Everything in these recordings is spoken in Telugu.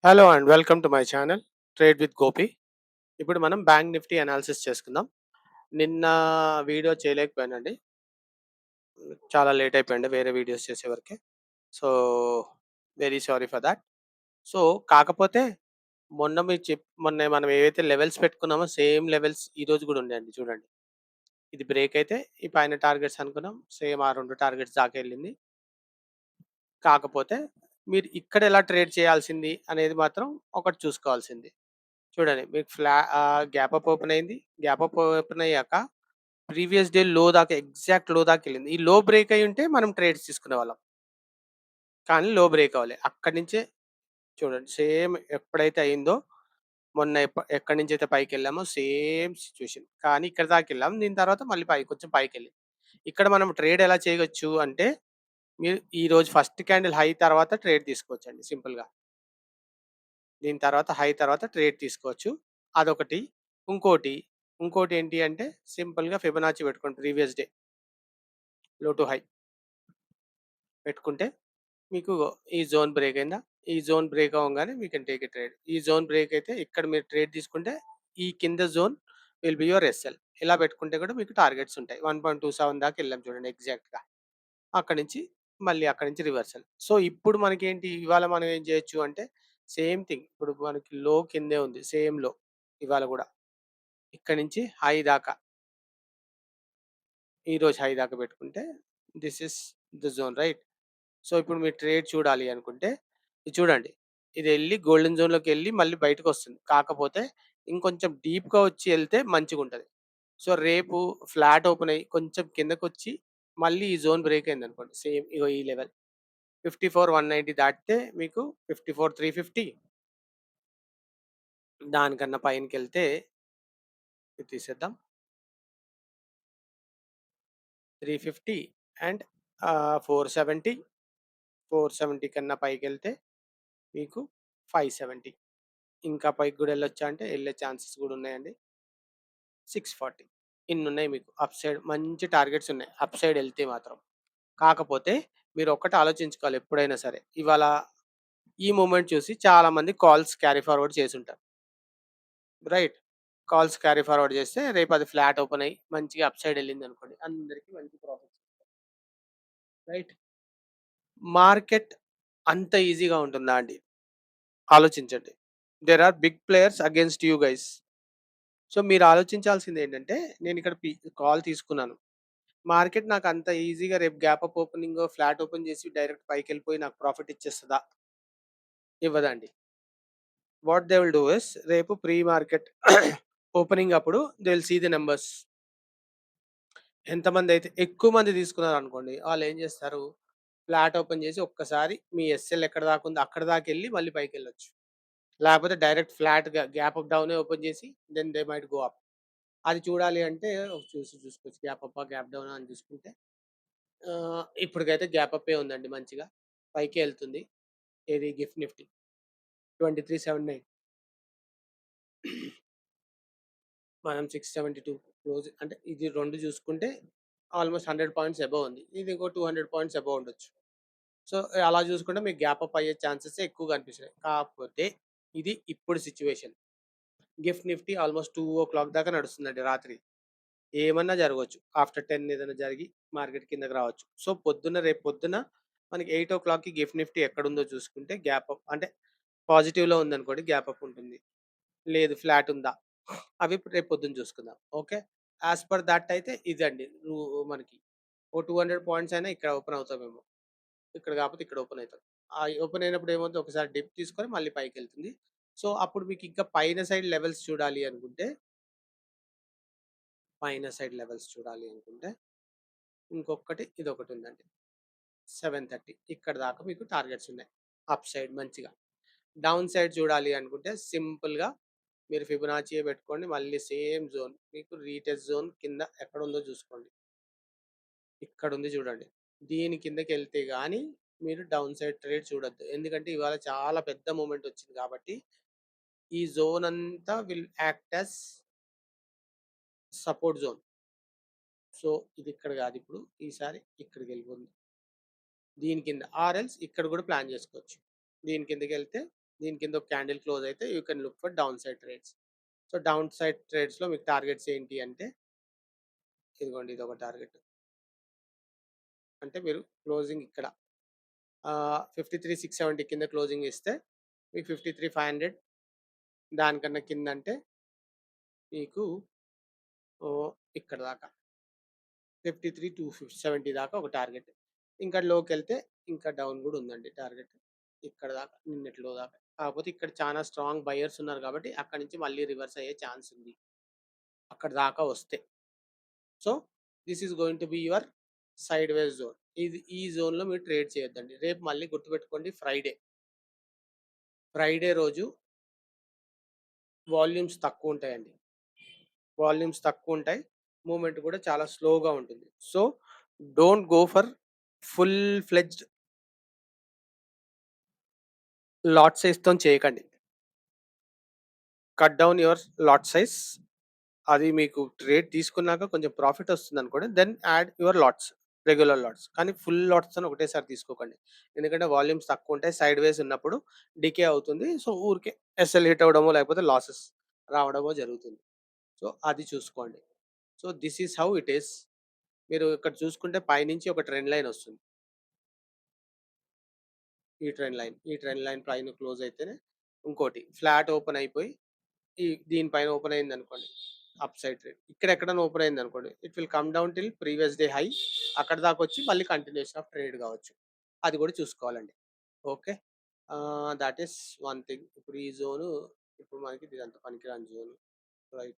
Hello and welcome to my channel trade with Gopi. ఇప్పుడు మనం బ్యాంక్ నిఫ్టీ అనాలిసిస్ చేసుకుందాం. నిన్న వీడియో చేయలేకపోయానండి. చాలా లేట్ అయిపోయింది వేరే వీడియోస్ చేసే వరకే. So very sorry for that. So కాకపోతే మొన్న మనం ఏవైతే లెవెల్స్ పెట్టుకున్నామో సేమ్ లెవెల్స్ ఈ రోజు కూడా ఉన్నాయండి. చూడండి, ఇది బ్రేక్ అయితే ఈ పైన టార్గెట్స్ అనుకున్నాం, సేమ్ ఆ రెండు టార్గెట్స్ దాకా వెళ్ళింది. కాకపోతే మీరు ఇక్కడ ఎలా ట్రేడ్ చేయాల్సింది అనేది మాత్రం ఒకటి చూసుకోవాల్సింది. చూడండి, మీకు గ్యాప్ అప్ ఓపెన్ అయింది. గ్యాప్ అప్ ఓపెన్ అయ్యాక ప్రీవియస్ డే లో దాకా, ఎగ్జాక్ట్ లో దాకా వెళ్ళింది. ఈ లో బ్రేక్ అయి ఉంటే మనం ట్రేడ్స్ తీసుకునే వాళ్ళం, కానీ లో బ్రేక్ అవ్వాలి. అక్కడి నుంచే చూడండి, సేమ్ ఎప్పుడైతే అయిందో మొన్న ఎక్కడి నుంచి అయితే పైకి వెళ్ళామో సేమ్ సిచ్యువేషన్, కానీ ఇక్కడ దాకా వెళ్ళాం. దీని తర్వాత మళ్ళీ కొంచెం పైకి వెళ్ళింది. ఇక్కడ మనం ట్రేడ్ ఎలా చేయవచ్చు అంటే, మీరు ఈ రోజు ఫస్ట్ క్యాండిల్ హై తర్వాత ట్రేడ్ తీసుకోవచ్చు అండి, సింపుల్గా. దీని తర్వాత హై తర్వాత ట్రేడ్ తీసుకోవచ్చు, అదొకటి. ఇంకోటి ఇంకోటి ఏంటి అంటే, సింపుల్గా ఫిబొనాచి పెట్టుకోండి. ప్రీవియస్ డే లో టు హై పెట్టుకుంటే మీకు ఈ జోన్ బ్రేక్ అయిందా, ఈ జోన్ బ్రేక్ అవ్వగానే మీ కెన్ టేక్ ఎ ట్రేడ్. ఈ జోన్ బ్రేక్ అయితే ఇక్కడ మీరు ట్రేడ్ తీసుకుంటే ఈ కింద zone will be your SL. ఇలా పెట్టుకుంటే కూడా మీకు టార్గెట్స్ ఉంటాయి. 1.27 దాకా వెళ్ళాం చూడండి, ఎగ్జాక్ట్గా. అక్కడి నుంచి మళ్ళీ అక్కడి నుంచి రివర్సల్. సో ఇప్పుడు మనకేంటి, ఇవాళ మనం ఏం చేయొచ్చు అంటే సేమ్ థింగ్. ఇప్పుడు మనకి లో కిందే ఉంది, సేమ్ లో ఇవాళ కూడా. ఇక్కడ నుంచి హై దాకా, ఈ రోజు హై దాకా పెట్టుకుంటే this is the zone, right? So ఇప్పుడు మీరు ట్రేడ్ చూడాలి అనుకుంటే ఇది చూడండి, ఇది వెళ్ళి గోల్డెన్ జోన్లోకి వెళ్ళి మళ్ళీ బయటకు వస్తుంది. కాకపోతే ఇంకొంచెం డీప్గా వచ్చి వెళ్తే మంచిగా ఉంటుంది. సో రేపు ఫ్లాట్ ఓపెన్ అయ్యి కొంచెం కిందకు వచ్చి మళ్ళీ ఈ జోన్ బ్రేక్ అయింది అనుకోండి, సేమ్ ఇగో ఈ లెవెల్ 54,190 దాటితే మీకు 54,350. దానికన్నా పైనకి వెళ్తే ఇది తీసేద్దాం, 350 అండ్ 470. 470 కన్నా పైకి వెళ్తే మీకు 570. ఇంకా పైకి కూడా వెళ్ళొచ్చా అంటే వెళ్ళే ఛాన్సెస్ కూడా ఉన్నాయండి. 640 ఇన్ని ఉన్నాయి మీకు. అప్ సైడ్ మంచి టార్గెట్స్ ఉన్నాయి అప్ సైడ్ వెళ్తే మాత్రం. కాకపోతే మీరు ఒక్కటి ఆలోచించుకోవాలి ఎప్పుడైనా సరే, ఇవాళ ఈ మూమెంట్ చూసి చాలా మంది కాల్స్ క్యారీ ఫార్వర్డ్ చేసి ఉంటారు, రైట్? కాల్స్ క్యారీ ఫార్వర్డ్ చేస్తే రేపు అది ఫ్లాట్ ఓపెన్ అయ్యి మంచిగా అప్ సైడ్ వెళ్ళింది అనుకోండి, అందరికీ మంచి ప్రాఫిట్స్, రైట్? మార్కెట్ అంత ఈజీగా ఉంటుందా అండి? ఆలోచించండి. There are big players against you guys. So మీరు ఆలోచించాల్సింది ఏంటంటే, నేను ఇక్కడ కాల్ తీసుకున్నాను. మార్కెట్ నాకు అంత ఈజీగా రేపు gap up opening flat open చేసి డైరెక్ట్ పైకి వెళ్ళిపోయి నాకు ప్రాఫిట్ ఇచ్చేస్తుందా? ఇవ్వదండి. What they will do is, రేపు ప్రీ మార్కెట్ ఓపెనింగ్ అప్పుడు they will see the numbers. ఎంతమంది అయితే ఎక్కువ మంది తీసుకున్నారు అనుకోండి, వాళ్ళు ఏం చేస్తారు, ఫ్లాట్ ఓపెన్ చేసి ఒక్కసారి మీ ఎస్ఎల్ ఎక్కడ దాకా ఉందో అక్కడ దాకా వెళ్ళి మళ్ళీ పైకి వెళ్ళొచ్చు. లేకపోతే direct flat gap up down open చేసి then they might go up. అది చూడాలి అంటే చూసుకోవచ్చు, గ్యాప్ అప్ గ్యాప్ డౌన్ అని చూసుకుంటే. ఇప్పటికైతే గ్యాప్ అప్పే ఉందండి మంచిగా, పైకి వెళ్తుంది. ఏది గిఫ్ట్ నిఫ్టీ 2379, మనం 672 క్లోజ్. అంటే ఇది రెండు చూసుకుంటే ఆల్మోస్ట్ 100 పాయింట్స్ అబవ్ ఉంది, ఇది ఇంకో 200 పాయింట్స్ అబవ్ ఉండొచ్చు. సో అలా చూసుకుంటే మీకు గ్యాప్ అప్ అయ్యే ఛాన్సెస్ ఎక్కువగా అనిపిస్తున్నాయి. కాకపోతే ఇది ఇప్పుడు situation. Gift Nifty almost 2 o'clock దాకా నడుస్తుందండి రాత్రి. ఏమన్నా జరగవచ్చు, ఆఫ్టర్ 10 ఏదైనా జరిగి మార్కెట్ కిందకి రావచ్చు. సో రేపు పొద్దున మనకి 8 o'clockకి గిఫ్ట్ నిఫ్టీ ఎక్కడుందో చూసుకుంటే గ్యాప్ అప్ అంటే పాజిటివ్లో ఉందనుకోండి, గ్యాప్ అప్ ఉంటుంది. లేదు ఫ్లాట్ ఉందా, అవి రేపు పొద్దున్న చూసుకుందాం. ఓకే, యాజ్ పర్ దట్ అయితే ఇదండి మనకి ఓ 200 పాయింట్స్ అయినా ఇక్కడ ఓపెన్ అవుతామేమో, ఇక్కడ కాకపోతే ఇక్కడ ఓపెన్ అవుతాం. ఆ ఓపెన్ అయినప్పుడు ఏమవుతుంది, ఒకసారి డిప్ తీసుకొని మళ్ళీ పైకి వెళ్తుంది. సో అప్పుడు మీకు ఇంకా పైన సైడ్ లెవెల్స్ చూడాలి అనుకుంటే, ఇంకొకటి ఇదొకటి ఉందండి, 730. ఇక్కడ దాకా మీకు టార్గెట్స్ ఉన్నాయి అప్ సైడ్ మంచిగా. డౌన్ సైడ్ చూడాలి అనుకుంటే సింపుల్గా మీరు ఫిబొనాచి పెట్టుకోండి. మళ్ళీ సేమ్ జోన్ మీకు రీటెస్ట్ జోన్ కింద ఎక్కడ ఉందో చూసుకోండి, ఇక్కడ ఉంది చూడండి. దీని కిందకి వెళ్తే కానీ మీరు డౌన్ సైడ్ ట్రేడ్ చూడొద్దు, ఎందుకంటే ఇవాళ చాలా పెద్ద మూమెంట్ వచ్చింది కాబట్టి ఈ జోన్ అంతా will act as support zone. So ఇది ఇక్కడ కాదు, ఇప్పుడు ఈసారి ఇక్కడికి వెళ్ళిపోతుంది దీని కింద, ఆర్ఎల్స్ ఇక్కడ కూడా ప్లాన్ చేసుకోవచ్చు. దీని కిందకి వెళ్తే దీని కింద ఒక క్యాండిల్ క్లోజ్ అయితే you can look for down side trades. సో డౌన్ సైడ్ ట్రేడ్స్లో మీకు టార్గెట్స్ ఏంటి అంటే ఇదిగోండి, ఇది ఒక టార్గెట్. అంటే మీరు క్లోజింగ్ ఇక్కడ 53,670 కింద క్లోజింగ్ ఇస్తే మీకు 53,500, దానికన్నా కింద అంటే మీకు ఇక్కడ దాకా 53,270 దాకా ఒక టార్గెట్. ఇంకా లోకి వెళ్తే ఇంకా డౌన్ కూడా ఉందండి టార్గెట్ ఇక్కడ దాకా, నిన్నట్లో దాకా. కాకపోతే ఇక్కడ చాలా స్ట్రాంగ్ బయర్స్ ఉన్నారు కాబట్టి అక్కడ నుంచి మళ్ళీ రివర్స్ అయ్యే ఛాన్స్ ఉంది అక్కడ దాకా వస్తే. So this is going to be your side ways zone. ఈ జోన్లో మీరు ట్రేడ్ చేయొద్దండి. రేపు మళ్ళీ గుర్తుపెట్టుకోండి, ఫ్రైడే రోజు వాల్యూమ్స్ తక్కువ ఉంటాయండి. వాల్యూమ్స్ తక్కువ ఉంటాయి, మూమెంట్ కూడా చాలా స్లోగా ఉంటుంది. So don't go for full fledged lot సైజ్తో చేయకండి. Cut down your lot size. అది మీకు ట్రేడ్ తీసుకున్నాక కొంచెం ప్రాఫిట్ వస్తుంది అనుకోండి, then add your lots, regular lots. కానీ ఫుల్ లాట్స్ అని ఒకటేసారి తీసుకోకండి, ఎందుకంటే వాల్యూమ్స్ తక్కువ ఉంటాయి, సైడ్ వేస్ ఉన్నప్పుడు డికే అవుతుంది. సో ఊరికే ఎస్ఎల్ హిట్ అవ్వడమో లేకపోతే లాసెస్ రావడమో జరుగుతుంది. సో అది చూసుకోండి. So this is how it is. మీరు ఇక్కడ చూసుకుంటే పైనుంచి ఒక ట్రెండ్ లైన్ వస్తుంది. ఈ ట్రెండ్ లైన్ పైన క్లోజ్ అయితేనే ఇంకోటి ఫ్లాట్ ఓపెన్ అయిపోయి దీనిపైన ఓపెన్ అయింది అనుకోండి, అప్ సైడ్ ట్రేడ్. ఇక్కడ ఎక్కడైనా ఓపెన్ అయింది అనుకోండి, it will come down till previous day high, అక్కడ దాకా వచ్చి మళ్ళీ కంటిన్యూషన్ ఆఫ్ ట్రేడ్ కావచ్చు. అది కూడా చూసుకోవాలండి. Okay, that is one thing. ఇప్పుడు ఈ జోను, ఇప్పుడు మనకి ఇదంతా పనికిరాని జోను, రైట్?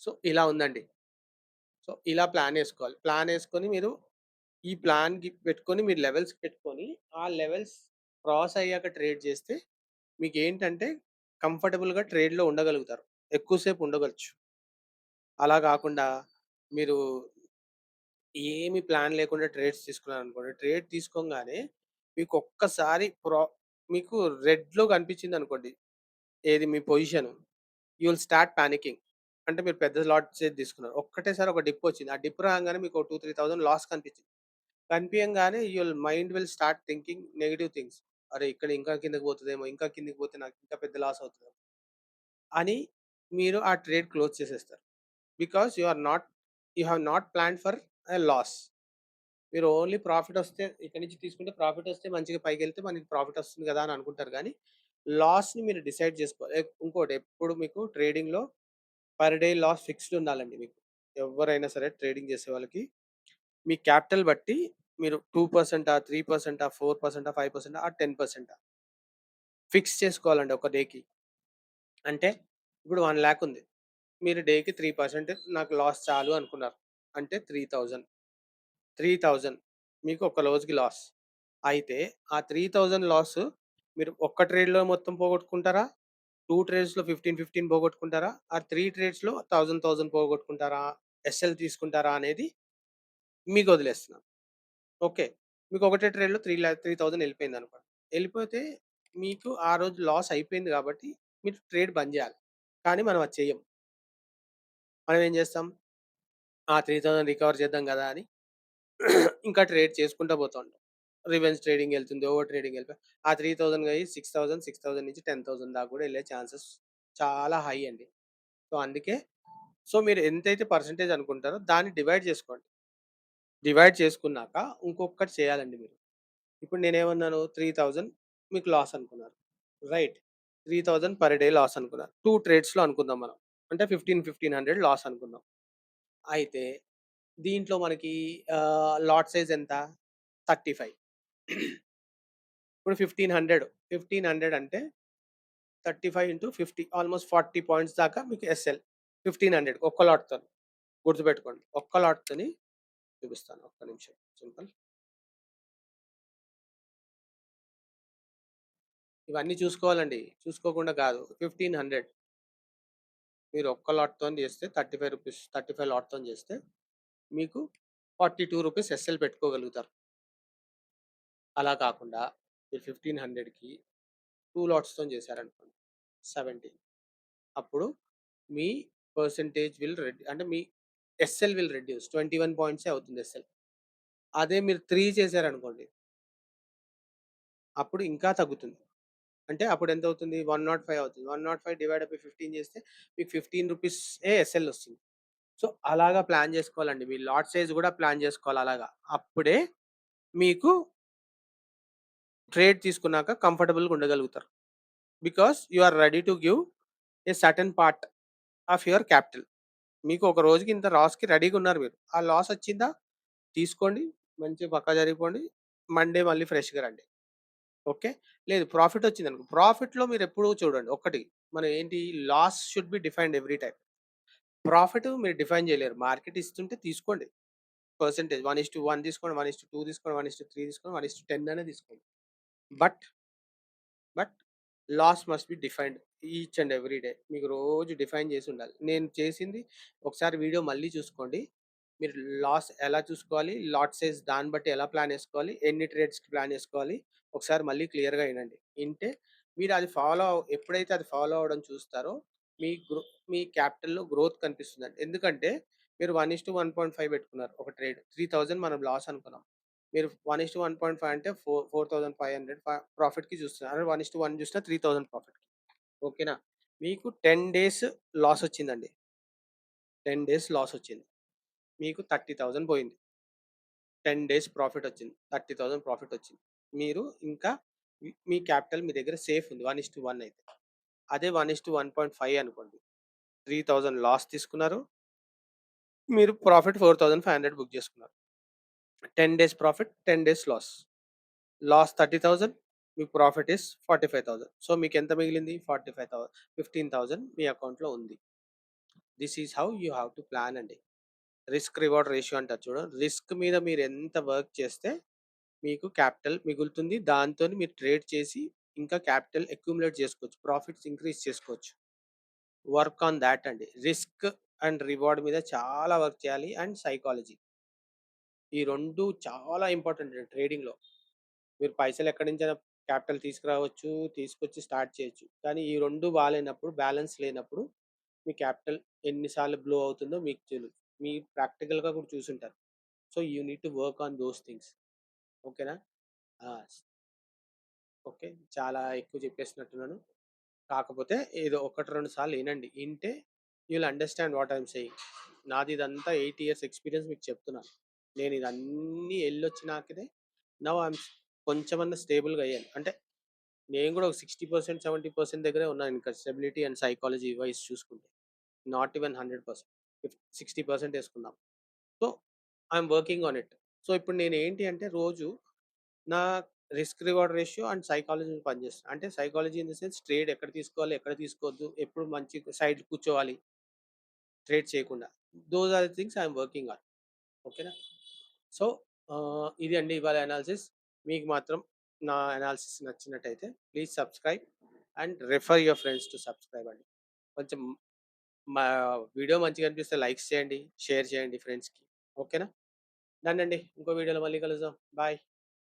సో ఇలా ఉందండి. సో ఇలా ప్లాన్ వేసుకోవాలి. ప్లాన్ వేసుకొని మీరు ఈ ప్లాన్ పెట్టుకొని మీరు లెవెల్స్ పెట్టుకొని ఆ లెవెల్స్ క్రాస్ అయ్యాక ట్రేడ్ చేస్తే మీకు ఏంటంటే కంఫర్టబుల్గా ట్రేడ్లో ఉండగలుగుతారు, ఎక్కువసేపు ఉండగలచ్చు. అలా కాకుండా మీరు ఏమి ప్లాన్ లేకుండా ట్రేడ్స్ తీసుకున్నారనుకోండి, ట్రేడ్ తీసుకోగానే మీకు ఒక్కసారి మీకు రెడ్లో కనిపించింది అనుకోండి, ఏది మీ position, you will start panicking. అంటే మీరు పెద్ద లాట్ తీసుకున్నారు, ఒక్కటేసారి ఒక డిప్ వచ్చింది, ఆ డిప్ రాగానే మీకు 2-3,000 లాస్ కనిపించింది. కనిపించగానే your mind will start thinking negative things. అరే ఇక్కడ ఇంకా కిందకి పోతుందేమో, ఇంకా కిందకి పోతే నాకు ఇంకా పెద్ద లాస్ అవుతుందేమో అని మీరు ఆ ట్రేడ్ క్లోజ్ చేసేస్తారు. Because you have not plan for a loss. మీరు ఓన్లీ ప్రాఫిట్ వస్తే ఇక్కడ నుంచి తీసుకుంటే, ప్రాఫిట్ వస్తే మంచిగా పైకి వెళ్తే మనకి ప్రాఫిట్ వస్తుంది కదా అని అనుకుంటారు, కానీ లాస్ని మీరు డిసైడ్ చేసుకోవాలి. ఇంకోటి, ఎప్పుడు మీకు ట్రేడింగ్లో పర్ డే లాస్ ఫిక్స్డ్ ఉండాలండి. మీకు ఎవరైనా సరే ట్రేడింగ్ చేసే వాళ్ళకి మీ క్యాపిటల్ బట్టి మీరు 2%, 3%, 4%, 5%, 10% ఫిక్స్ చేసుకోవాలండి ఒక డేకి. అంటే ఇప్పుడు 1,00,000 ఉంది, మీరు డేకి 3% నాకు లాస్ చాలు అనుకున్నారు అంటే 3,000 మీకు ఒక రోజుకి లాస్ అయితే, ఆ 3,000 లాస్ మీరు ఒక్క ట్రేడ్లో మొత్తం పోగొట్టుకుంటారా, 2 ట్రేడ్స్లో 15-15 పోగొట్టుకుంటారా, ఆ 3 ట్రేడ్స్లో 1,000 పోగొట్టుకుంటారా, ఎస్ఎల్ తీసుకుంటారా అనేది మీకు వదిలేస్తున్నాను. ఓకే, మీకు ఒకటే ట్రేడ్లో 3,000 వెళ్ళిపోయింది అనుకోండి, వెళ్ళిపోతే మీకు ఆ రోజు లాస్ అయిపోయింది కాబట్టి మీరు ట్రేడ్ బంద్ చేయాలి. కానీ మనం అది చెయ్యం. మనం ఏం చేస్తాం, ఆ 3,000 రికవర్ చేద్దాం కదా అని ఇంకా ట్రేడ్ చేసుకుంటూ పోతూ ఉంటాం. రివెంజ్ ట్రేడింగ్ వెళ్తుంది, ఓవర్ ట్రేడింగ్ వెళ్ళిపోయి ఆ 3,000 అయ్యి 6,000 నుంచి 10,000 దాకా కూడా వెళ్ళే ఛాన్సెస్ చాలా హై అండి. సో అందుకే, సో మీరు ఎంతైతే పర్సంటేజ్ అనుకుంటారో దాన్ని డివైడ్ చేసుకోండి. డివైడ్ చేసుకున్నాక ఇంకొకటి చేయాలండి మీరు. ఇప్పుడు నేనేమన్నాను, 3,000 మీకు లాస్ అనుకున్నారు, రైట్? 3,000 పర్ డే లాస్ అనుకున్నారు, 2 ట్రేడ్స్లో అనుకుందాం మనం, అంటే 1,500 లాస్ అనుకుందాం. అయితే దీంట్లో మనకి లాట్ సైజ్ ఎంత, 35. ఇప్పుడు 1,500 అంటే 35 ఇంటూ 50, ఆల్మోస్ట్ 40 పాయింట్స్ దాకా మీకు ఎస్ఎల్. 1,500 ఒక్క లాట్తో, గుర్తుపెట్టుకోండి, ఒక్క లాట్తోని చూపిస్తాను, ఒక్క నిమిషం. సింపుల్, ఇవన్నీ చూసుకోవాలండి, చూసుకోకుండా కాదు. 1,500 మీరు ఒక్క లాట్తో చేస్తే 35 రూపీస్, 35 లాట్తో చేస్తే మీకు 42 రూపీస్ ఎస్ఎల్ పెట్టుకోగలుగుతారు. అలా కాకుండా మీరు 1,500కి 2 లాట్స్తో చేశారనుకోండి, 70, అప్పుడు మీ పర్సంటేజ్ విల్ అంటే మీ ఎస్ఎల్ విల్ రెడ్యూస్, 21 పాయింట్సే అవుతుంది ఎస్ఎల్. అదే మీరు 3 చేశారనుకోండి, అప్పుడు ఇంకా తగ్గుతుంది. అంటే అప్పుడెంతవుతుంది? 105 అవుతుంది. 105 డివైడెడ్ బై 15 చేస్తే మీకు 15 రూపీసే ఎస్ఎల్ ఒస్తుంది. సో, అలాగా ప్లాన్ జేసుకోవాలండి. మీ లాట్ సైజ్ గూడా ప్లాన్ జేసుకోవాలి అలాగా. అప్పుడే మీకు ట్రేడ్ తీసుకున్నాక కంఫర్టబుల్‌గా ఉండగలుగుతారు. Because you are ready to give a certain part of your capital. మీకు ఒక రోజుకి ఇంత లాస్‌కి రెడీగున్నారు మీరు. ఆ లాస్ ఒచ్చిందా? తీసుకోండి. మంచిగా పక్కా జరిగిపోండి. మండే మళ్ళీ ఫ్రెష్‌గా రండి. ఓకే. లేదు ప్రాఫిట్ ఒచ్చిందనుకో, ప్రాఫిట్‌లో మీరెప్పుడూ చూడండి ఒక్కటి మనం ఏంటి loss should be defined every time. Profit మీరు డిఫైన్ చేయలేరు. మార్కెట్ ఇస్తుంటే తీసుకోండి. పర్సెంటేజ్ 1:1 తీసుకోండి, 1:2 తీసుకోండి, 1:3 తీసుకోండి, 1:10 అనే తీసుకోండి. But, but loss must be defined each and every day. మీకు రోజు డిఫైన్ చేసి ఉండాలి. నేను చేసింది ఒకసారి వీడియో మళ్ళీ చూసుకోండి. మీరు లాస్ ఎలా చూసుకోవాలి, లాట్ సైజ్ దాన్ని బట్టి ఎలా ప్లాన్ ఏసుకోవాలి, ఎన్ని ట్రేడ్స్‌కి ప్లాన్ ఏసుకోవాలి, ఒకసారి మళ్ళీ క్లియర్‌గా ఇనండి. ఇంటే మీరు అది ఎప్పుడైతే అది ఫాలో అవ్వడం చూస్తారో మీ గ్రో మీ క్యాపిటల్‌లో గ్రోత్ కనిపిస్తుందండి. ఎందుకంటే మీరు 1:1.5 పెట్టుకున్నారు ఒక ట్రేడ్. 3000 మనం లాస్ అనుకున్నాం. మీరు 1:1.5 అంటే 4500 ప్రాఫిట్‌కి చూస్తున్నారు. 1:1 చూసినా 3000 ప్రాఫిట్. ఓకేనా? మీకు 10 డేస్ లాస్ వచ్చిందండి. 10 డేస్ లాస్ వచ్చింది. మీకు 30,000 పోయింది. 10 డేస్ ప్రాఫిట్ వచ్చింది. 30,000 ప్రాఫిట్ వచ్చింది. మీరు ఇంకా మీ క్యాపిటల్ మీ దగ్గర సేఫ్ ఉంది. 1:1 అయితే. అదే 1:1.5 అనుకోండి. 3000 లాస్ తీసుకున్నారు. మీరు ప్రాఫిట్ 4,500 బుక్ చేసుకున్నారు. 10 days profit, 10 days loss. Loss 30,000 మీకు ప్రాఫిట్ ఈస్ 45,000. సో మీకెంత మిగిలింది? 15,000 మీ అకౌంట్‌లో ఉంది. This is how you have to plan అండి. రిస్క్ రివార్డ్ రేషియో అంటారు చూడండి. రిస్క్ మీద మీరు ఎంత వర్క్ చేస్తే మీకు క్యాపిటల్ మిగులుతుంది. దాంతోని మీరు ట్రేడ్ చేసి ఇంకా క్యాపిటల్ అక్యుములేట్ చేసుకోవచ్చు. ప్రాఫిట్స్ ఇంక్రీజ్ చేసుకోవచ్చు. వర్క్ ఆన్ థాట్ అండి. రిస్క్ అండ్ రివార్డ్ మీద చాలా వర్క్ చేయాలి. And psychology. ఈ 2 చాలా ఇంపార్టెంట్ ట్రేడింగ్‌లో. మీరు పైసలు ఎక్కడి నుంచైనా క్యాపిటల్ తీసుకురావచ్చు, తీసుకొచ్చి స్టార్ట్ చేయొచ్చు. కానీ ఈ 2 బాలేనప్పుడు, బ్యాలెన్స్ లేనప్పుడు మీ క్యాపిటల్ ఎన్ని సార్లు బ్లో అవుతుందో మీకు తెలీదు. మీరు ప్రాక్టికల్‌గా కూడా చూసుంటారు. So, you need to work on those things. ఓకేనా? ఆ! ఓకే. చాలా ఎక్కువ చెప్పేసినట్టున్నాను. కాకపోతే ఏదో 1, 2 సార్లు ఇనండి. ఇంటే you will understand what I am saying. నాదిదంతా 8 ఇయర్స్ ఎక్స్‌పీరియన్స్ మీకు చెప్తున్నాను. నేను ఇదన్నీ ఎళ్ళొచ్చినాకనే నౌ ఐ యామ్ కొంచెమన్నా స్టేబుల్‌గా అయ్యాను. అంటే నేను కూడా ఒక 60%, 70% దగ్గరే ఉన్నాను ఇంకా స్టెబిలిటీ అండ్ సైకాలజీ వైస్ చూసుకుంటే. Not even 100%. 60% ఏసుకుందాం. So, I am working on it. So, ఇప్పుడు నేనేంటి అంటే రోజు నా risk reward ratio and psychology మీద పనిచేస్తున్నా. అంటే psychology in the sense trade ఎక్కడ తీసుకోవాలి, ఎక్కడ తీసుకోవద్దు, ఎప్పుడు మంచి సైడ్ కూర్చోవాలి ట్రేడ్ చేయకుండా. Those are the things I am working on. ఓకేనా? సో, ఇది అండి ఇవాళ అనాలిసిస్. మీకు మాత్రం నా అనాలిసిస్ నచ్చినట్టయితే please subscribe and refer your friends to subscribe అండి. కొంచెం మా వీడియో మంచిగా అనిపిస్తే లైక్స్ చేయండి, షేర్ చేయండి ఫ్రెండ్స్‌కి. ఓకేనా? డన్ అండి. ఇంకో వీడియోలో మళ్ళీ కలుద్దాం. బాయ్.